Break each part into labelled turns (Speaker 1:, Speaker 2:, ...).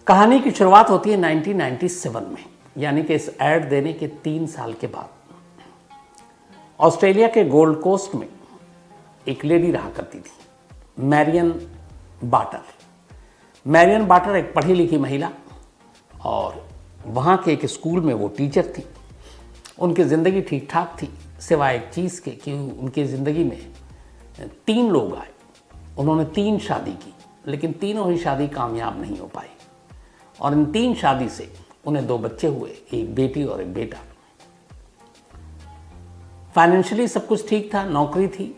Speaker 1: कहानी की शुरुआत होती है 1997 में, यानी कि इस ऐड देने के 3 साल के बाद। ऑस्ट्रेलिया के गोल्ड कोस्ट में एक लेडी रहा करती थी, मैरियन बाटर। मैरियन बाटर एक पढ़ी लिखी महिला और वहाँ के एक स्कूल में वो टीचर थी। उनकी ज़िंदगी ठीक ठाक थी, सिवाय एक चीज़ के कि उनकी ज़िंदगी में 3 लोग आए। उन्होंने 3 शादी की, लेकिन तीनों ही शादी कामयाब नहीं हो पाई और इन 3 शादी से उन्हें 2 बच्चे हुए, एक बेटी और एक बेटा। फाइनेंशियली सब कुछ ठीक था, नौकरी थी,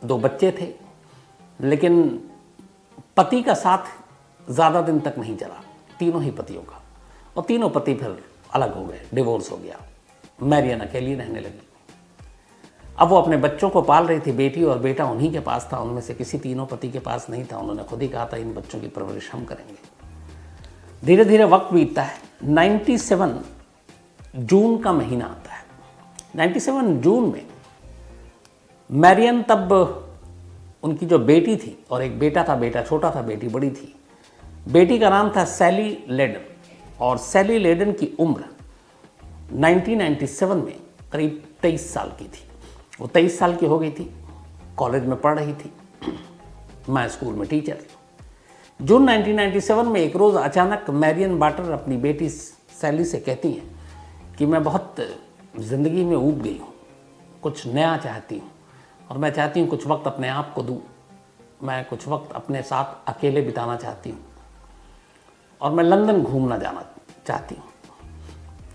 Speaker 1: 2 बच्चे थे, लेकिन पति का साथ ज़्यादा दिन तक नहीं चला, तीनों ही पतियों का, और तीनों पति फिर अलग हो गए, डिवोर्स हो गया। मैरियन अकेली रहने लगी। अब वो अपने बच्चों को पाल रही थी, बेटी और बेटा उन्हीं के पास था, उनमें से किसी तीनों पति के पास नहीं था। उन्होंने खुद ही कहा था इन बच्चों की परवरिश हम करेंगे। धीरे धीरे वक्त बीतता है। 97 जून का महीना आता है। 97 जून में मैरियन, तब उनकी जो बेटी थी और एक बेटा था, बेटा छोटा था, बेटी बड़ी थी। बेटी का नाम था सैली लेडन और सैली लेडन की उम्र 1997 में करीब 23 साल की थी। वो 23 साल की हो गई थी, कॉलेज में पढ़ रही थी, मैं स्कूल में टीचर। जून 1997 में एक रोज़ अचानक मैरियन बाटर अपनी बेटी सैली से कहती हैं कि मैं बहुत ज़िंदगी में ऊब गई हूँ, कुछ नया चाहती हूँ और मैं चाहती हूँ कुछ वक्त अपने आप को दूँ। मैं कुछ वक्त अपने साथ अकेले बिताना चाहती हूँ और मैं लंदन घूमना जाना चाहती हूँ।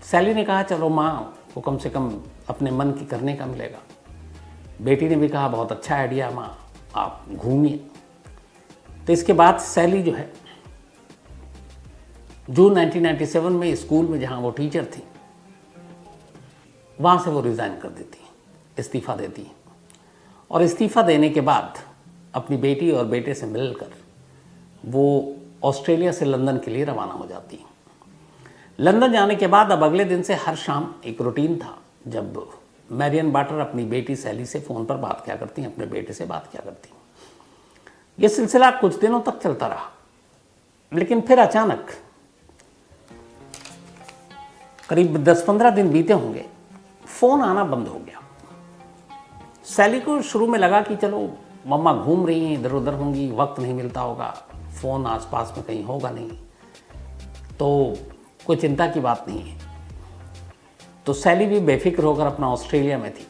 Speaker 1: सैली ने कहा चलो माँ को कम से कम अपने मन की करने का मिलेगा। बेटी ने भी कहा बहुत अच्छा आइडिया माँ, आप घूमिए। तो इसके बाद सैली जो है जून 1997 में स्कूल में जहाँ वो टीचर थी वहाँ से वो रिज़ाइन कर देती, इस्तीफ़ा देती और इस्तीफ़ा देने के बाद अपनी बेटी और बेटे से मिलकर वो ऑस्ट्रेलिया से लंदन के लिए रवाना हो जाती हैं। लंदन जाने के बाद अब अगले दिन से हर शाम एक रूटीन था जब मैरियन बाटर अपनी बेटी सैली से फ़ोन पर बात किया करती, अपने बेटे से बात किया करती। ये सिलसिला कुछ दिनों तक चलता रहा, लेकिन फिर अचानक करीब 10-15 दिन बीते होंगे, फ़ोन आना बंद हो गया। सैली को शुरू में लगा कि चलो मम्मा घूम रही हैं, इधर उधर होंगी, वक्त नहीं मिलता होगा, फ़ोन आसपास में कहीं होगा नहीं, तो कोई चिंता की बात नहीं है। तो सैली भी बेफिक्र होकर अपना ऑस्ट्रेलिया में थी।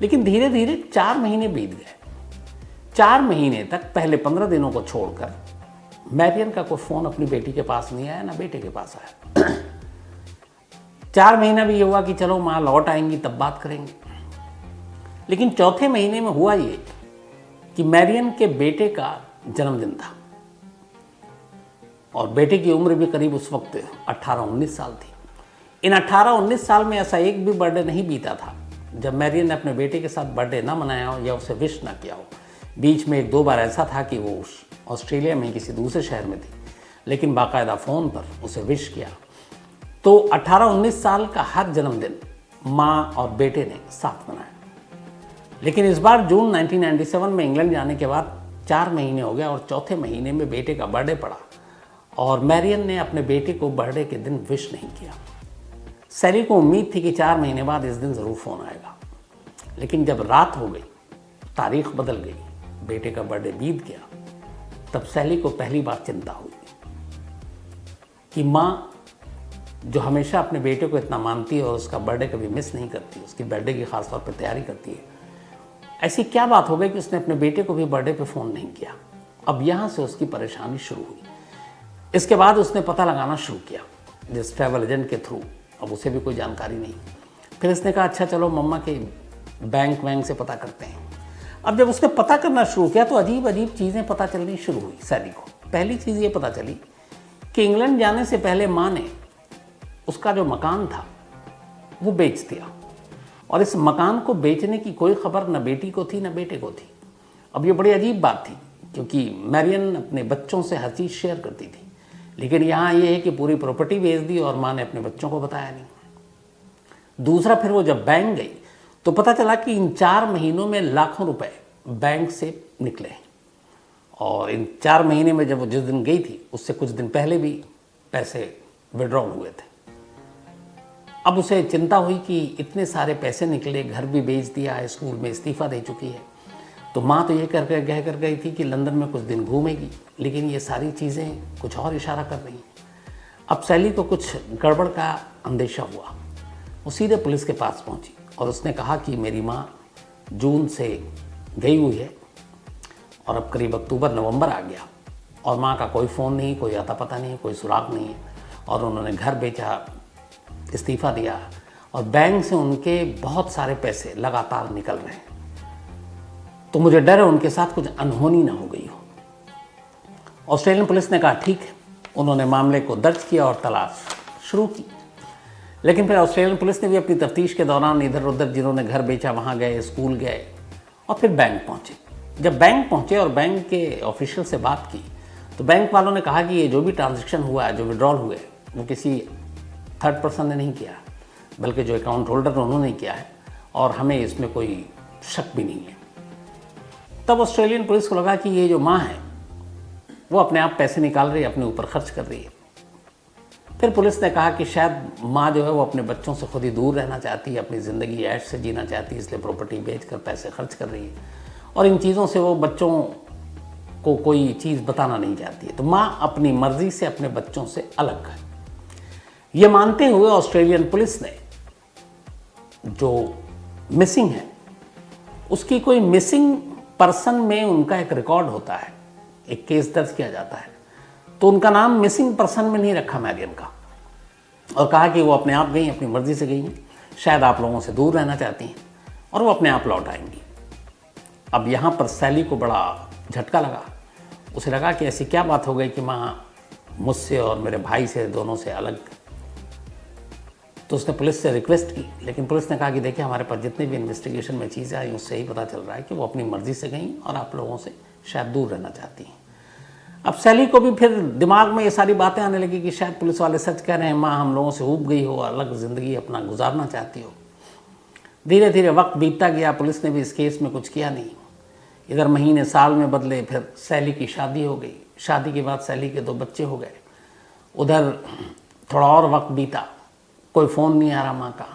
Speaker 1: लेकिन धीरे धीरे 4 महीने बीत गए। 4 महीने तक, पहले 15 दिनों को छोड़कर, मैरियन का कोई फ़ोन अपनी बेटी के पास नहीं आया, ना बेटे के पास आया। 4 महीना भी ये हुआ कि चलो माँ लौट आएंगी तब बात करेंगे। लेकिन चौथे महीने में हुआ ये कि मैरियन के बेटे का जन्मदिन था और बेटे की उम्र भी करीब उस वक्त 18-19 साल थी। इन 18-19 साल में ऐसा एक भी बर्थडे नहीं बीता था जब मैरियन ने अपने बेटे के साथ बर्थडे ना मनाया हो या उसे विश ना किया हो। बीच में 1-2 बार ऐसा था कि वो ऑस्ट्रेलिया में किसी दूसरे शहर में थी, लेकिन बाकायदा फ़ोन पर उसे विश किया। तो 18-19 साल का हर जन्मदिन माँ और बेटे ने साथ मनाया। लेकिन इस बार जून 1997 में इंग्लैंड जाने के बाद 4 महीने हो गया और चौथे महीने में बेटे का बर्थडे पड़ा और मैरियन ने अपने बेटे को बर्थडे के दिन विश नहीं किया। सैली को उम्मीद थी कि 4 महीने बाद इस दिन ज़रूर फ़ोन आएगा, लेकिन जब रात हो गई, तारीख बदल गई, बेटे का बर्थडे बीत गया, तब सैली को पहली बार चिंता हुई कि माँ जो हमेशा अपने बेटे को इतना मानती है और उसका बर्थडे कभी मिस नहीं करती, उसकी बर्थडे की ख़ास तौर पर तैयारी करती है, ऐसी क्या बात हो गई कि उसने अपने बेटे को भी बर्थडे पे फ़ोन नहीं किया। अब यहाँ से उसकी परेशानी शुरू हुई। इसके बाद उसने पता लगाना शुरू किया जिस ट्रैवल एजेंट के थ्रू, अब उसे भी कोई जानकारी नहीं। फिर इसने कहा अच्छा चलो मम्मा के बैंक से पता करते हैं। अब जब उसने पता करना शुरू किया तो अजीब अजीब चीज़ें पता चलनी शुरू हुई सैली को। पहली चीज़ ये पता चली कि इंग्लैंड जाने से पहले माँ ने उसका जो मकान था वो बेच दिया और इस मकान को बेचने की कोई खबर न बेटी को थी न बेटे को थी। अब ये बड़ी अजीब बात थी क्योंकि मैरियन अपने बच्चों से हर चीज़ शेयर करती थी, लेकिन यहाँ ये है कि पूरी प्रॉपर्टी बेच दी और माँ ने अपने बच्चों को बताया नहीं। दूसरा, फिर वो जब बैंक गई तो पता चला कि इन 4 महीनों में लाखों रुपए बैंक से निकले और इन 4 महीने में जब वो जिस दिन गई थी उससे कुछ दिन पहले भी पैसे विड्रॉल हुए थे। अब उसे चिंता हुई कि इतने सारे पैसे निकले, घर भी बेच दिया है, स्कूल में इस्तीफ़ा दे चुकी है। तो माँ तो ये कह कर गई थी कि लंदन में कुछ दिन घूमेगी, लेकिन ये सारी चीज़ें कुछ और इशारा कर रही हैं। अब सैली को कुछ गड़बड़ का अंदेशा हुआ। वो सीधे पुलिस के पास पहुंची और उसने कहा कि मेरी माँ जून से गई हुई है और अब करीब अक्टूबर नवंबर आ गया और माँ का कोई फ़ोन नहीं, कोई आता पता नहीं, कोई सुराग नहीं है, और उन्होंने घर बेचा, इस्तीफ़ा दिया और बैंक से उनके बहुत सारे पैसे लगातार निकल रहे हैं। तो मुझे डर है उनके साथ कुछ अनहोनी ना हो गई हो। ऑस्ट्रेलियन पुलिस ने कहा ठीक है। उन्होंने मामले को दर्ज किया और तलाश शुरू की। लेकिन फिर ऑस्ट्रेलियन पुलिस ने भी अपनी तफ्तीश के दौरान इधर उधर जिन्होंने घर बेचा वहाँ गए, स्कूल गए और फिर बैंक पहुँचे। जब बैंक पहुँचे और बैंक के ऑफिशियल से बात की तो बैंक वालों ने कहा कि ये जो भी ट्रांजेक्शन हुआ है, जो विड्रॉल हुए, वो किसी थर्ड पर्सन ने नहीं किया, बल्कि जो अकाउंट होल्डर उन्होंने किया है और हमें इसमें कोई शक भी नहीं है। तब ऑस्ट्रेलियन पुलिस को लगा कि ये जो माँ है वो अपने आप पैसे निकाल रही है, अपने ऊपर खर्च कर रही है। फिर पुलिस ने कहा कि शायद माँ जो है वो अपने बच्चों से खुद ही दूर रहना चाहती है, अपनी ज़िंदगी ऐश से जीना चाहती है, इसलिए प्रॉपर्टी बेचकर पैसे खर्च कर रही है और इन चीज़ों से वो बच्चों को कोई चीज़ बताना नहीं चाहती है। तो माँ अपनी मर्जी से अपने बच्चों से अलग है। ये मानते हुए ऑस्ट्रेलियन पुलिस ने जो मिसिंग है उसकी कोई मिसिंग पर्सन में उनका एक रिकॉर्ड होता है, एक केस दर्ज किया जाता है, तो उनका नाम मिसिंग पर्सन में नहीं रखा मैरियन का, और कहा कि वो अपने आप गई, अपनी मर्जी से गई हैं, शायद आप लोगों से दूर रहना चाहती हैं और वो अपने आप लौट आएंगी। अब यहाँ पर सैली को बड़ा झटका लगा। उसे लगा कि ऐसी क्या बात हो गई कि माँ मुझसे और मेरे भाई से, दोनों से अलग। तो उसने पुलिस से रिक्वेस्ट की, लेकिन पुलिस ने कहा कि देखिए हमारे पास जितने भी इन्वेस्टिगेशन में चीज़ें आई उससे ही पता चल रहा है कि वो अपनी मर्ज़ी से गई और आप लोगों से शायद दूर रहना चाहती हैं। अब सैली को भी फिर दिमाग में ये सारी बातें आने लगी कि शायद पुलिस वाले सच कह रहे हैं, माँ हम लोगों से ऊब गई हो, अलग ज़िंदगी अपना गुजारना चाहती हो। धीरे धीरे वक्त बीतता गया, पुलिस ने भी इस केस में कुछ किया नहीं। इधर महीने साल में बदले, फिर सैली की शादी हो गई। शादी के बाद सैली के 2 बच्चे हो गए। उधर थोड़ा और वक्त बीता, कोई फ़ोन नहीं आ रहा माँ का।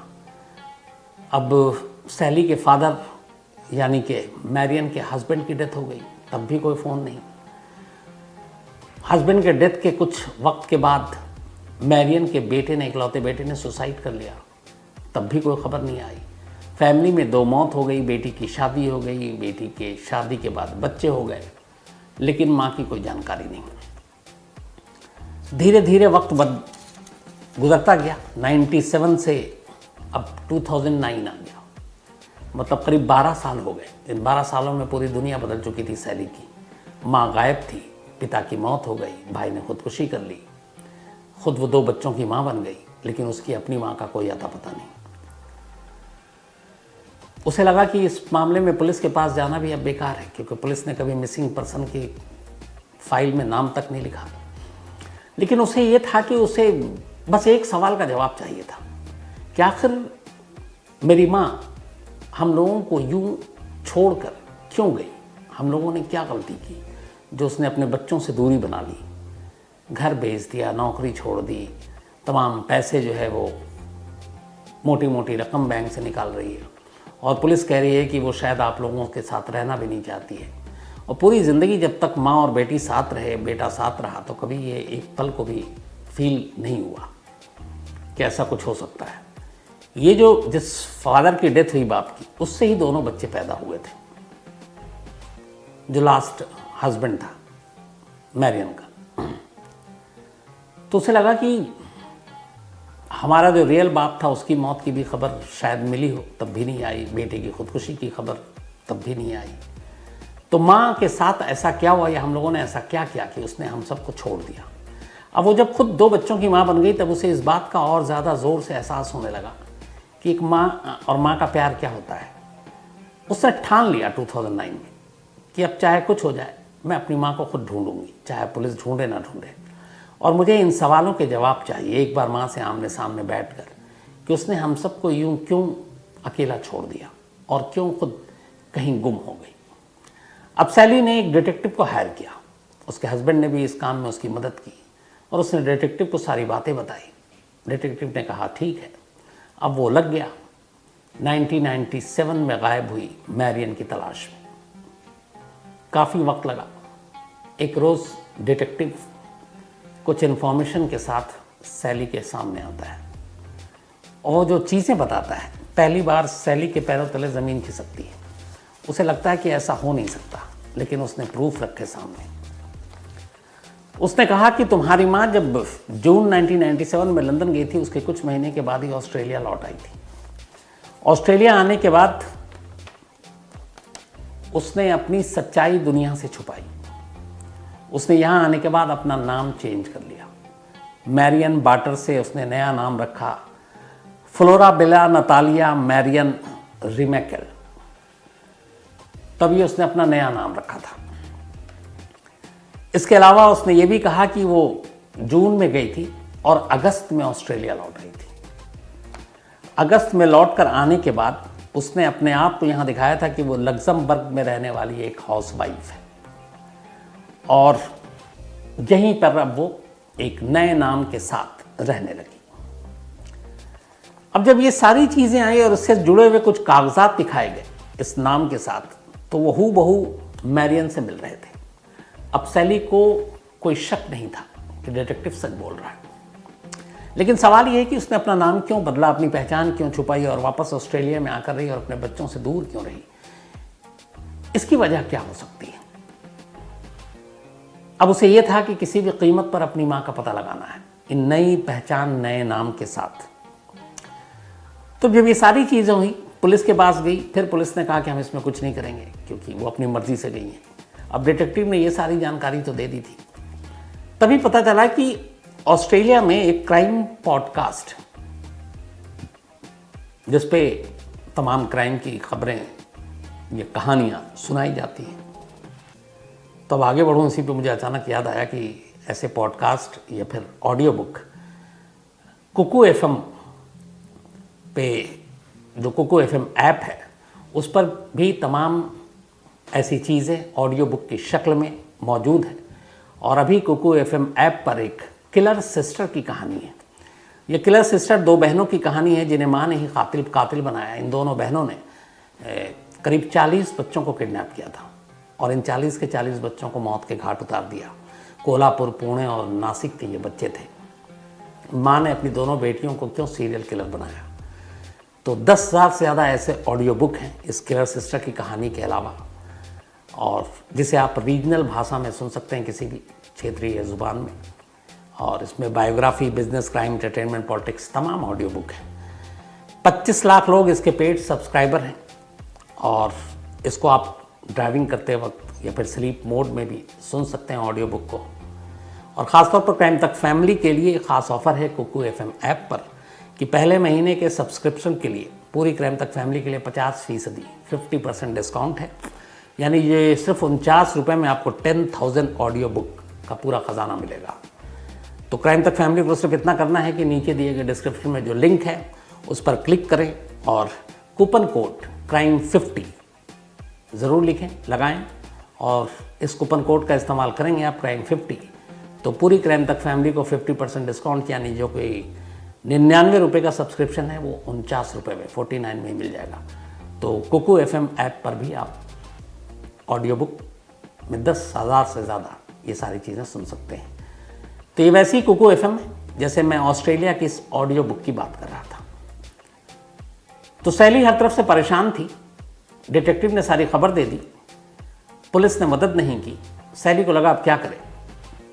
Speaker 1: अब सैली के फादर यानी कि मैरियन के हस्बैंड की डेथ हो गई, तब भी कोई फ़ोन नहीं। हस्बैंड के डेथ के कुछ वक्त के बाद मैरियन के बेटे ने, इकलौते बेटे ने सुसाइड कर लिया, तब भी कोई खबर नहीं आई। फैमिली में 2 मौत हो गई, बेटी की शादी हो गई, बेटी के शादी के बाद बच्चे हो गए, लेकिन माँ की कोई जानकारी नहीं। धीरे धीरे वक्त गुजरता गया। 97 से अब 2009 आ गया, मतलब करीब 12 साल हो गए। इन 12 सालों में पूरी दुनिया बदल चुकी थी सैली की। माँ गायब थी, पिता की मौत हो गई, भाई ने खुदकुशी कर ली, खुद वो 2 बच्चों की माँ बन गई, लेकिन उसकी अपनी माँ का कोई अता पता नहीं। उसे लगा कि इस मामले में पुलिस के पास जाना भी अब बेकार है, क्योंकि पुलिस ने कभी मिसिंग पर्सन की फाइल में नाम तक नहीं लिखा। लेकिन उसे ये था कि उसे बस एक सवाल का जवाब चाहिए था कि आखिर मेरी माँ हम लोगों को यूं छोड़कर क्यों गई? हम लोगों ने क्या गलती की जो उसने अपने बच्चों से दूरी बना ली, घर बेच दिया, नौकरी छोड़ दी, तमाम पैसे जो है वो मोटी मोटी रकम बैंक से निकाल रही है, और पुलिस कह रही है कि वो शायद आप लोगों के साथ रहना भी नहीं चाहती है। और पूरी ज़िंदगी जब तक माँ और बेटी साथ रहे, बेटा साथ रहा, तो कभी ये एक पल को भी फील नहीं हुआ कि ऐसा कुछ हो सकता है। ये जो जिस फादर की डेथ हुई बाप की, उससे ही दोनों बच्चे पैदा हुए थे, जो लास्ट हस्बैंड था मैरियन का। तो उसे लगा कि हमारा जो रियल बाप था उसकी मौत की भी खबर शायद मिली हो, तब भी नहीं आई। बेटे की खुदकुशी की खबर तब भी नहीं आई। तो माँ के साथ ऐसा क्या हुआ, या हम लोगों ने ऐसा क्या किया कि उसने हम सबको छोड़ दिया? अब वो जब खुद 2 बच्चों की माँ बन गई, तब उसे इस बात का और ज़्यादा ज़ोर से एहसास होने लगा कि एक माँ और माँ का प्यार क्या होता है। उसने ठान लिया 2009 में कि अब चाहे कुछ हो जाए, मैं अपनी माँ को खुद ढूंढूंगी, चाहे पुलिस ढूंढे ना ढूंढे। और मुझे इन सवालों के जवाब चाहिए एक बार माँ से आमने सामने बैठकर, कि उसने हम सबको यूं क्यों अकेला छोड़ दिया और क्यों खुद कहीं गुम हो गई। अब सैली ने एक डिटेक्टिव को हायर किया उसके हस्बैंड ने भी इस काम में उसकी मदद की और उसने डिटेक्टिव को सारी बातें बताई। डिटेक्टिव ने कहा ठीक है। अब वो लग गया 1997 में गायब हुई मैरियन की तलाश में। काफ़ी वक्त लगा। एक रोज़ डिटेक्टिव कुछ इन्फॉर्मेशन के साथ सैली के सामने आता है और जो चीज़ें बताता है, पहली बार सैली के पैरों तले ज़मीन खिसकती है। उसे लगता है कि ऐसा हो नहीं सकता, लेकिन उसने प्रूफ रखे सामने। उसने कहा कि तुम्हारी माँ जब जून 1997 में लंदन गई थी, उसके कुछ महीने के बाद ही ऑस्ट्रेलिया लौट आई थी। ऑस्ट्रेलिया आने के बाद उसने अपनी सच्चाई दुनिया से छुपाई। उसने यहाँ आने के बाद अपना नाम चेंज कर लिया। मैरियन बाटर से उसने नया नाम रखा फ्लोराबेला नतालिया मैरियन रिमेकेल। तभी उसने अपना नया नाम रखा था। इसके अलावा उसने ये भी कहा कि वो जून में गई थी और अगस्त में ऑस्ट्रेलिया लौट रही थी। अगस्त में लौटकर आने के बाद उसने अपने आप को यहाँ दिखाया था कि वो लग्जमबर्ग में रहने वाली एक हाउसवाइफ है और यहीं पर अब वो एक नए नाम के साथ रहने लगी। अब जब ये सारी चीज़ें आई और उससे जुड़े हुए कुछ कागजात दिखाए गए इस नाम के साथ, तो वो हूबहू मैरियन से मिल रहे थे। अब सैली को कोई शक नहीं था कि डिटेक्टिव सच बोल रहा है। लेकिन सवाल ये है कि उसने अपना नाम क्यों बदला, अपनी पहचान क्यों छुपाई और वापस ऑस्ट्रेलिया में आकर रही और अपने बच्चों से दूर क्यों रही? इसकी वजह क्या हो सकती है? अब उसे यह था कि किसी भी कीमत पर अपनी मां का पता लगाना है, इन नई पहचान नए नाम के साथ। तो जब ये सारी चीज़ें हुई, पुलिस के पास गई। फिर पुलिस ने कहा कि हम इसमें कुछ नहीं करेंगे क्योंकि वो अपनी मर्जी से गई हैं। अब डिटेक्टिव ने ये सारी जानकारी तो दे दी थी। तभी पता चला कि ऑस्ट्रेलिया में एक क्राइम पॉडकास्ट, जिस पे तमाम क्राइम की खबरें, ये कहानियाँ सुनाई जाती हैं। तब आगे बढ़ूँ इसी पे मुझे अचानक याद आया कि ऐसे पॉडकास्ट या फिर ऑडियो बुक कुकू एफएम पे, जो कुकू एफएम ऐप है, उस पर भी तमाम ऐसी चीज़ें ऑडियो बुक की शक्ल में मौजूद है। और अभी कुकू एफएम ऐप पर एक किलर सिस्टर की कहानी है। ये किलर सिस्टर दो बहनों की कहानी है जिन्हें माँ ने ही कातिल बनाया। इन दोनों बहनों ने करीब 40 बच्चों को किडनैप किया था और इन 40 के 40 बच्चों को मौत के घाट उतार दिया। कोल्हापुर, पुणे और नासिक के ये बच्चे थे। माँ ने अपनी दोनों बेटियों को क्यों सीरियल किलर बनाया? तो 10,000 से ज़्यादा ऐसे ऑडियो बुक हैं इस किलर सिस्टर की कहानी के अलावा, और जिसे आप रीजनल भाषा में सुन सकते हैं, किसी भी क्षेत्रीय ज़ुबान में। और इसमें biography, business, crime, entertainment, politics, तमाम ऑडियो बुक हैं। 25 लाख लोग इसके पेड सब्सक्राइबर हैं और इसको आप ड्राइविंग करते वक्त या फिर स्लीप मोड में भी सुन सकते हैं ऑडियो बुक को। और ख़ासतौर पर क्राइम तक फैमिली के लिए ख़ास ऑफ़र है कुकू एफएम ऐप पर कि पहले महीने के सब्सक्रिप्शन के लिए पूरी क्राइम तक फैमिली के लिए 50% 50% डिस्काउंट है। यानी ये सिर्फ 49 रुपये में आपको 10,000 ऑडियो बुक का पूरा ख़जाना मिलेगा। तो क्राइम तक फैमिली को सिर्फ इतना करना है कि नीचे दिए गए डिस्क्रिप्शन में जो लिंक है उस पर क्लिक करें और कूपन कोड crime50 ज़रूर लिखें, लगाएं, और इस कूपन कोड का इस्तेमाल करेंगे आप crime50, तो पूरी क्राइम तक फैमिली को 50% डिस्काउंट, यानी जो कोई 99 रुपये का सब्सक्रिप्शन है वो 49 रुपये में 49 में मिल जाएगा। तो कुकू एफएम ऐप पर भी आप ऑडियो बुक में 10,000 से ज़्यादा ये सारी चीज़ें सुन सकते हैं। तो ये वैसी कुकू एफएम है जैसे मैं ऑस्ट्रेलिया की इस ऑडियो बुक की बात कर रहा था। तो सैली हर तरफ से परेशान थी। डिटेक्टिव ने सारी खबर दे दी, पुलिस ने मदद नहीं की। सैली को लगा अब क्या करे।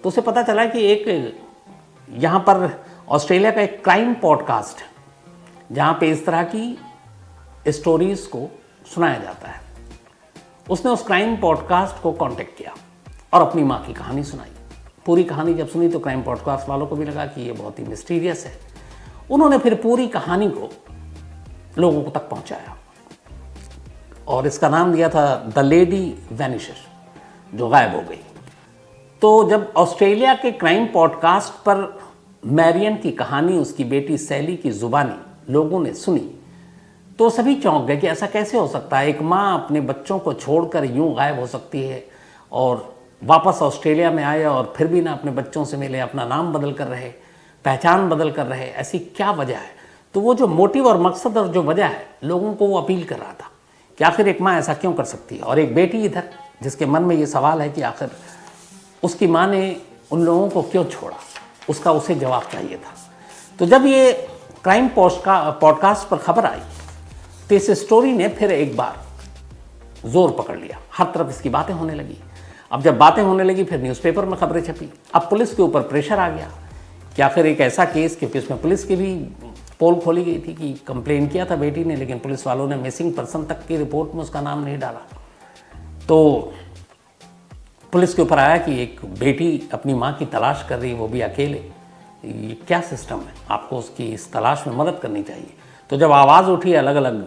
Speaker 1: तो उसे पता चला कि एक यहाँ पर ऑस्ट्रेलिया का एक क्राइम पॉडकास्ट है जहाँ पे इस तरह की स्टोरीज़ को सुनाया जाता है। उसने उस क्राइम पॉडकास्ट को कांटेक्ट किया और अपनी माँ की कहानी सुनाई। पूरी कहानी जब सुनी तो क्राइम पॉडकास्ट वालों को भी लगा कि ये बहुत ही मिस्टीरियस है। उन्होंने फिर पूरी कहानी को लोगों को तक पहुंचाया और इसका नाम दिया था द लेडी वैनिशर, जो गायब हो गई। तो जब ऑस्ट्रेलिया के क्राइम पॉडकास्ट पर मैरियन की कहानी उसकी बेटी सैली की ज़ुबानी लोगों ने सुनी तो सभी चौंक गए कि ऐसा कैसे हो सकता है, एक माँ अपने बच्चों को छोड़कर यूं गायब हो सकती है और वापस ऑस्ट्रेलिया में आए और फिर भी ना अपने बच्चों से मिले, अपना नाम बदल कर रहे, पहचान बदल कर रहे, ऐसी क्या वजह है? तो वो जो मोटिव और मकसद और जो वजह है, लोगों को वो अपील कर रहा था कि आखिर एक माँ ऐसा क्यों कर सकती है। और एक बेटी इधर जिसके मन में ये सवाल है कि आखिर उसकी माँ ने उन लोगों को क्यों छोड़ा, उसका उसे जवाब चाहिए था। तो जब ये क्राइम पॉडकास्ट पर खबर आई तो इस स्टोरी ने फिर एक बार जोर पकड़ लिया, हर तरफ इसकी बातें होने लगी। अब जब बातें होने लगी फिर न्यूज़पेपर में खबरें छपी। अब पुलिस के ऊपर प्रेशर आ गया कि आखिर एक ऐसा केस, क्योंकि इसमें पुलिस की भी पोल खोली गई थी कि कंप्लेन किया था बेटी ने, लेकिन पुलिस वालों ने मिसिंग पर्सन तक की रिपोर्ट में उसका नाम नहीं डाला। तो पुलिस के ऊपर आया कि एक बेटी अपनी माँ की तलाश कर रही है, वो भी अकेले, ये क्या सिस्टम है, आपको उसकी इस तलाश में मदद करनी चाहिए। तो जब आवाज़ उठी अलग अलग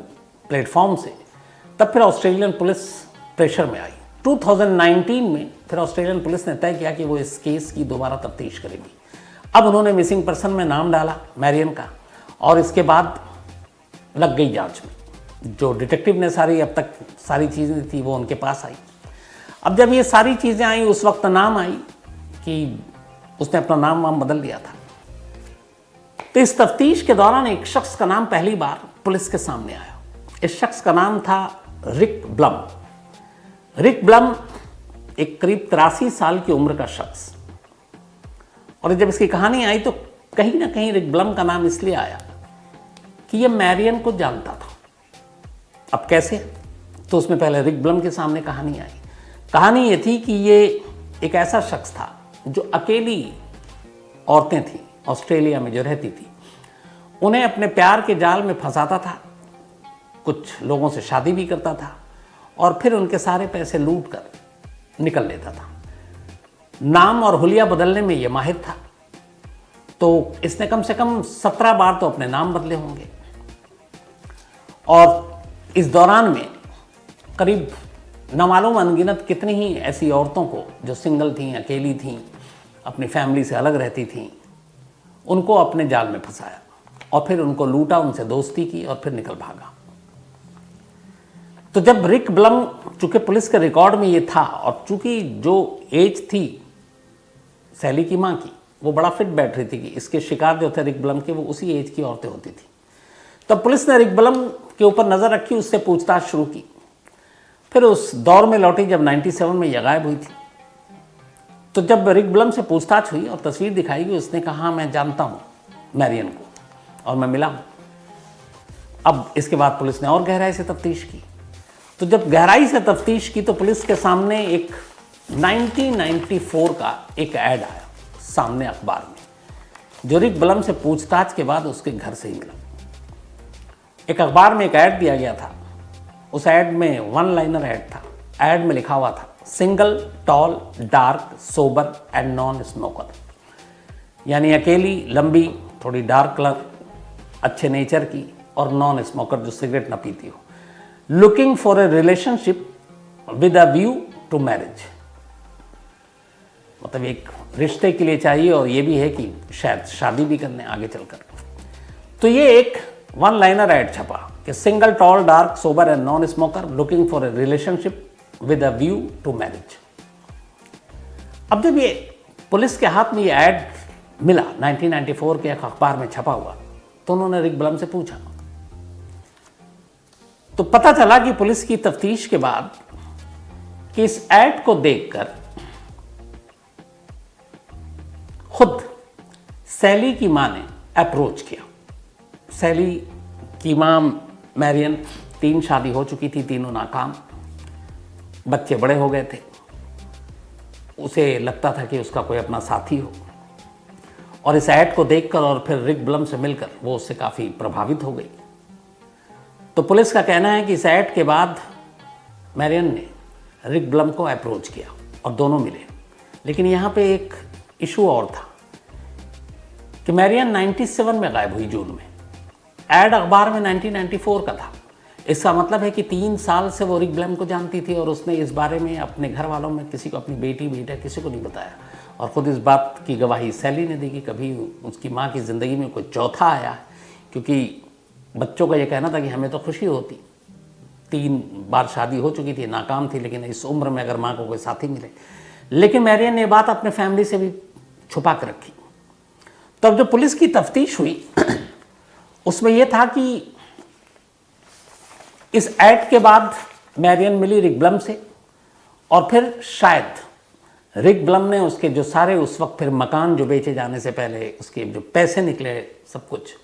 Speaker 1: प्लेटफॉर्म से, तब फिर ऑस्ट्रेलियन पुलिस प्रेशर में आई। 2019 में फिर ऑस्ट्रेलियन पुलिस ने तय किया कि वो इस केस की दोबारा तफ्तीश करेगी। अब उन्होंने मिसिंग पर्सन में नाम डाला मैरियन का, और इसके बाद लग गई जांच में। जो डिटेक्टिव ने अब तक सारी चीज़ें थी वो उनके पास आई। अब जब ये सारी चीज़ें आई, उस वक्त नाम आई कि उसने अपना नाम वाम बदल लिया था। तो इस तफ्तीश के दौरान एक शख्स का नाम पहली बार पुलिस के सामने आया। इस शख्स का नाम था रिक ब्लम। रिक ब्लम एक करीब 83 साल की उम्र का शख्स। और जब इसकी कहानी आई तो कहीं ना कहीं रिक ब्लम का नाम इसलिए आया कि यह मैरियन को जानता था। अब कैसे? तो उसमें पहले रिक ब्लम के सामने कहानी आई। कहानी ये थी कि ये एक ऐसा शख्स था जो अकेली औरतें थीं ऑस्ट्रेलिया में जो रहती थी, उन्हें अपने प्यार के जाल में फंसाता था, कुछ लोगों से शादी भी करता था और फिर उनके सारे पैसे लूट कर निकल लेता था। नाम और हुलिया बदलने में ये माहिर था। तो इसने कम से कम 17 बार तो अपने नाम बदले होंगे। और इस दौरान में करीब नामालूम अनगिनत कितनी ही ऐसी औरतों को जो सिंगल थीं, अकेली थीं, अपनी फैमिली से अलग रहती थीं, उनको अपने जाल में फंसाया और फिर उनको लूटा, उनसे दोस्ती की और फिर निकल भागा। तो जब रिक ब्लम, चूंकि पुलिस के रिकॉर्ड में ये था और चूंकि जो एज थी सैली की माँ की, वो बड़ा फिट बैठ रही थी कि इसके शिकार जो थे रिक ब्लम के, वो उसी एज की औरतें होती थी। तब पुलिस ने रिक ब्लम के ऊपर नज़र रखी, उससे पूछताछ शुरू की। फिर उस दौर में लौटी जब 97 में यह गायब हुई थी। तो जब रिक ब्लम से पूछताछ हुई और तस्वीर दिखाई गई, उसने कहा मैं जानता हूँ मैरियन को और मैं मिला हूँ। अब इसके बाद पुलिस ने और गहराई से तफ्तीश की। तो जब गहराई से तफ्तीश की तो पुलिस के सामने एक 1994 का एक ऐड आया सामने अखबार में, जो रिक ब्लम से पूछताछ के बाद उसके घर से ही मिला। एक अखबार में एक ऐड दिया गया था। उस ऐड में वन लाइनर ऐड था। ऐड में लिखा हुआ था, single, tall, dark, sober and non smoker, यानी अकेली, लंबी, थोड़ी डार्क कलर, अच्छे नेचर की और नॉन स्मोकर, जो सिगरेट ना पीती हो, looking for a relationship with a view to marriage. मतलब एक रिश्ते के लिए चाहिए और ये भी है कि शायद शादी भी करने आगे चलकर। तो ये एक वन लाइनर ऐड छपा कि single, tall, dark, sober and non smoker, looking for a relationship with a view to marriage. अब जब ये पुलिस के हाथ में ये ऐड मिला 1994 के एक अखबार में छपा हुआ, तो उन्होंने रिक ब्लम से पूछा। तो पता चला कि पुलिस की तफ्तीश के बाद कि इस ऐड को देखकर खुद सैली की मां ने अप्रोच किया। सैली की मां मैरियन, 3 शादी हो चुकी थी, तीनों नाकाम, बच्चे बड़े हो गए थे। उसे लगता था कि उसका कोई अपना साथी हो, और इस ऐड को देखकर और फिर रिक ब्लम से मिलकर वो उससे काफ़ी प्रभावित हो गई। तो पुलिस का कहना है कि इस ऐड के बाद मैरियन ने रिक ब्लम को अप्रोच किया और दोनों मिले। लेकिन यहाँ पे एक इशू और था कि मैरियन 97 में गायब हुई, जून में। ऐड अखबार में 1994 का था। इसका मतलब है कि 3 साल से वो रिक ब्लम को जानती थी और उसने इस बारे में अपने घर वालों में किसी को, अपनी बेटी, बेटा, किसी को नहीं बताया। और ख़ुद इस बात की गवाही सैली ने दी कि कभी उसकी माँ की ज़िंदगी में कोई चौथा आया है, क्योंकि बच्चों का ये कहना था कि हमें तो खुशी होती, 3 बार शादी हो चुकी थी, नाकाम थी, लेकिन इस उम्र में अगर माँ को कोई साथी मिले। लेकिन मैरियन ने बात अपने फैमिली से भी छुपा कर रखी। तब जो पुलिस की तफ्तीश हुई उसमें यह था कि इस ऐड के बाद मैरियन मिली रिक ब्लम से, और फिर शायद रिक ब्लम ने उसके जो सारे उस वक्त फिर मकान जो बेचे जाने से पहले उसके जो पैसे निकले सब कुछ,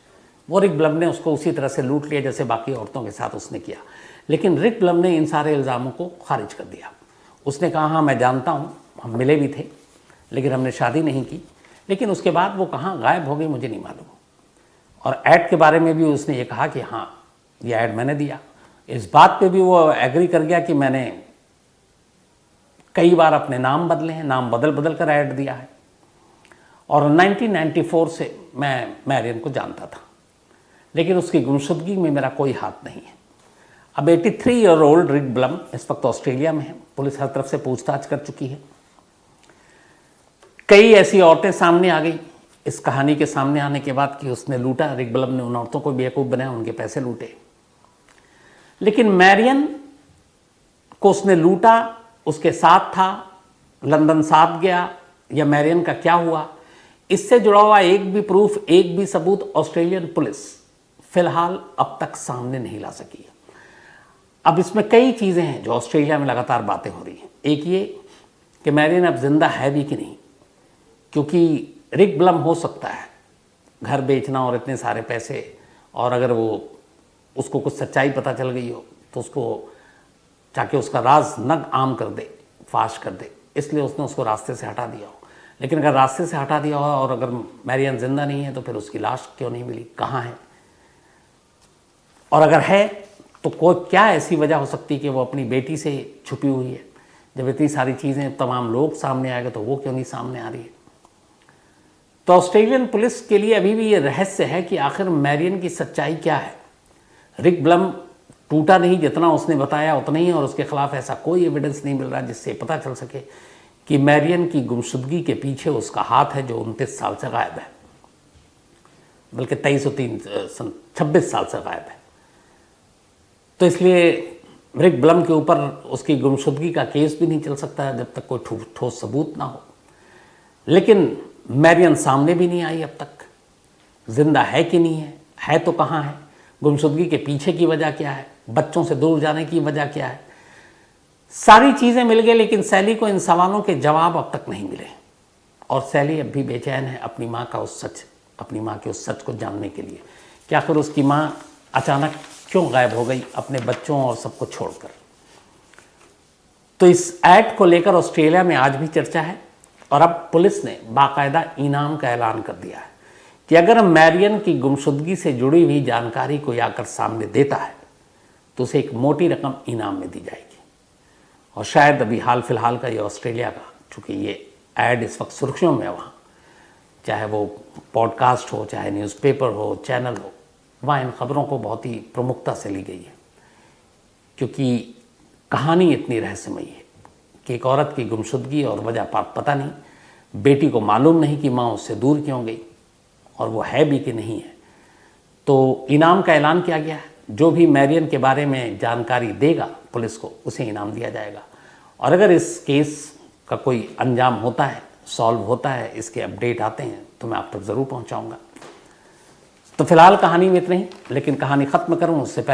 Speaker 1: वो रिक ब्लम ने उसको उसी तरह से लूट लिया जैसे बाकी औरतों के साथ उसने किया। लेकिन रिक ब्लम ने इन सारे इल्ज़ामों को खारिज कर दिया। उसने कहा हाँ मैं जानता हूँ, हम मिले भी थे लेकिन हमने शादी नहीं की। लेकिन उसके बाद वो कहाँ गायब हो गई मुझे नहीं मालूम। और ऐड के बारे में भी उसने ये कहा कि हाँ ये ऐड मैंने दिया। इस बात पे भी वो एग्री कर गया कि मैंने कई बार अपने नाम बदले हैं, नाम बदल बदल कर ऐड दिया है। और 1994 से मैं मैरियन को जानता था, लेकिन उसकी गुमशुदगी में मेरा कोई हाथ नहीं है। अब 83 ईयर ओल्ड रिक ब्लम इस वक्त ऑस्ट्रेलिया में है। पुलिस हर तरफ से पूछताछ कर चुकी है। कई ऐसी औरतें सामने आ गई इस कहानी के सामने आने के बाद कि उसने लूटा, रिक ब्लम ने उन औरतों को बेवकूफ़ बनाया, उनके पैसे लूटे। लेकिन मैरियन को उसने लूटा, उसके साथ था, लंदन साथ गया, या मैरियन का क्या हुआ, इससे जुड़ा हुआ एक भी प्रूफ, एक भी सबूत ऑस्ट्रेलियन पुलिस फिलहाल अब तक सामने नहीं ला सकी है। अब इसमें कई चीज़ें हैं जो ऑस्ट्रेलिया में लगातार बातें हो रही हैं। एक ये कि मैरियन अब जिंदा है भी कि नहीं, क्योंकि रिक ब्लम हो सकता है घर बेचना और इतने सारे पैसे, और अगर वो उसको कुछ सच्चाई पता चल गई हो तो उसको जाके उसका राज नग आम कर दे, फाश कर दे, इसलिए उसने उसको रास्ते से हटा दिया हो। लेकिन अगर रास्ते से हटा दिया हो और अगर मैरियन जिंदा नहीं है तो फिर उसकी लाश क्यों नहीं मिली, कहाँ है? और अगर है तो कोई क्या ऐसी वजह हो सकती है कि वो अपनी बेटी से छुपी हुई है? जब इतनी सारी चीज़ें तमाम लोग सामने आएंगे तो वो क्यों नहीं सामने आ रही है? तो ऑस्ट्रेलियन पुलिस के लिए अभी भी ये रहस्य है कि आखिर मैरियन की सच्चाई क्या है। रिक ब्लम टूटा नहीं, जितना उसने बताया उतना ही, और उसके खिलाफ ऐसा कोई एविडेंस नहीं मिल रहा जिससे पता चल सके कि मैरियन की गुमशुदगी के पीछे उसका हाथ है जो 29 साल से गायब है, बल्कि 26 साल से गायब है। तो इसलिए रिक ब्लम के ऊपर उसकी गुमशुदगी का केस भी नहीं चल सकता जब तक कोई ठोस सबूत ना हो। लेकिन मैरियन सामने भी नहीं आई अब तक, जिंदा है कि नहीं है तो कहाँ है, गुमशुदगी के पीछे की वजह क्या है, बच्चों से दूर जाने की वजह क्या है, सारी चीज़ें मिल गई। लेकिन सैली को इन सवालों के जवाब अब तक नहीं मिले, और सैली अब भी बेचैन है अपनी माँ के उस सच को जानने के लिए कि आखिर उसकी माँ अचानक क्यों गायब हो गई अपने बच्चों और सबको छोड़कर। तो इस ऐड को लेकर ऑस्ट्रेलिया में आज भी चर्चा है, और अब पुलिस ने बाकायदा इनाम का ऐलान कर दिया है कि अगर मैरियन की गुमशुदगी से जुड़ी हुई जानकारी कोई आकर सामने देता है तो उसे एक मोटी रकम इनाम में दी जाएगी। और शायद अभी हाल फिलहाल का ये ऑस्ट्रेलिया का, चूँकि ये ऐड इस वक्त सुर्खियों में है वहाँ, चाहे वो पॉडकास्ट हो, चाहे न्यूज़पेपर हो, चैनल हो, वहाँ इन खबरों को बहुत ही प्रमुखता से ली गई है, क्योंकि कहानी इतनी रहस्यमयी है कि एक औरत की गुमशुदगी और वजह पता नहीं, बेटी को मालूम नहीं कि माँ उससे दूर क्यों गई, और वो है भी कि नहीं है। तो इनाम का ऐलान किया गया है। जो भी मैरियन के बारे में जानकारी देगा पुलिस को, उसे इनाम दिया जाएगा। और अगर इस केस का कोई अंजाम होता है, सॉल्व होता है, इसके अपडेट आते हैं तो मैं आप तक ज़रूर पहुंचाऊंगा। तो फिलहाल कहानी में इतना ही, लेकिन कहानी ख़त्म करूं उससे पहले